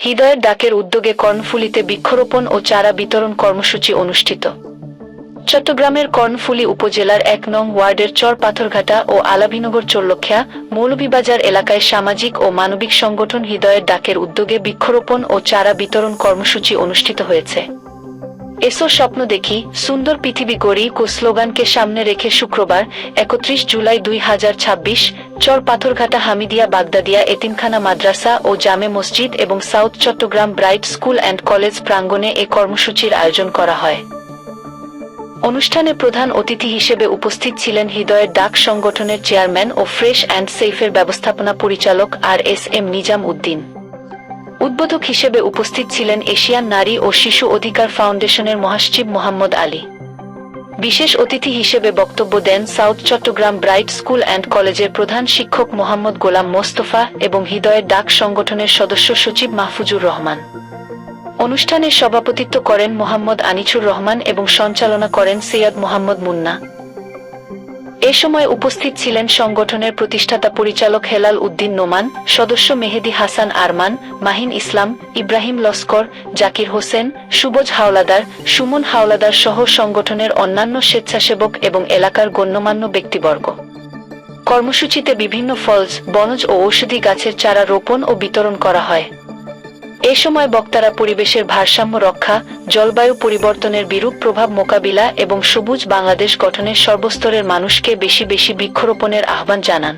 হৃদয়ের ডাকের উদ্যোগে কর্ণফুলীতে বৃক্ষরোপণ ও চারা বিতরণ কর্মসূচি অনুষ্ঠিত। চট্টগ্রামের কর্ণফুলী উপজেলার ১ নং ওয়ার্ডের চর পাথরঘাটা ও আলাভিনগর চল্লখিয়া মৌলভীবাজার এলাকায় সামাজিক ও মানবিক সংগঠন হৃদয়ের ডাকের উদ্যোগে বৃক্ষরোপণ ও চারা বিতরণ কর্মসূচি অনুষ্ঠিত হয়েছে। এসো স্বপ্ন দেখি, সুন্দর পৃথিবী গড়ি কো স্লোগানকে সামনে রেখে শুক্রবার ৩১ জুলাই ২০২৬ চর পাথরঘাটা হামিদিয়া বাগদাদিয়া এতিমখানা মাদ্রাসা ও জামে মসজিদ এবং South Chattogram bright school and College প্রাঙ্গণে এ কর্মসূচির আয়োজন করা হয়। অনুষ্ঠানে প্রধান অতিথি হিসেবে উপস্থিত ছিলেন হৃদয়ের ডাক সংগঠনের চেয়ারম্যান ও ফ্রেশ অ্যান্ড সেফের ব্যবস্থাপনা পরিচালক RSM নিজাম উদ্দিন। উদ্বোধক হিসেবে উপস্থিত ছিলেন এশিয়ান নারী ও শিশু অধিকার ফাউন্ডেশনের মহাসচিব মোহাম্মদ আলী। বিশেষ অতিথি হিসেবে বক্তব্য দেন south Chattogram bright school and কলেজের প্রধান শিক্ষক মোহাম্মদ গোলাম মোস্তফা এবং হৃদয়ের ডাক সংগঠনের সদস্য সচিব মাহফুজুর রহমান। অনুষ্ঠানে সভাপতিত্ব করেন মোহাম্মদ আনিছুর রহমান এবং সঞ্চালনা করেন সৈয়দ মোহাম্মদ মুন্না। এ সময় উপস্থিত ছিলেন সংগঠনের প্রতিষ্ঠাতা পরিচালক হেলাল উদ্দিন নোমান, সদস্য মেহেদী হাসান আরমান, মাহিন ইসলাম, ইব্রাহিম লস্কর, জাকির হোসেন, সুবজ হাওলাদার, সুমন হাওলাদার সহ সংগঠনের অন্যান্য স্বেচ্ছাসেবক এবং এলাকার গণ্যমান্য ব্যক্তিবর্গ। কর্মসূচিতে বিভিন্ন ফলজ, বনজ ও ঔষধি গাছের চারা রোপণ ও বিতরণ করা হয়। এ সময় বক্তারা পরিবেশের ভারসাম্য রক্ষা, জলবায়ু পরিবর্তনের বিরূপ প্রভাব মোকাবিলা এবং সবুজ বাংলাদেশ গঠনের সর্বস্তরের মানুষকে বেশি বেশি বৃক্ষরোপণের আহ্বান জানান।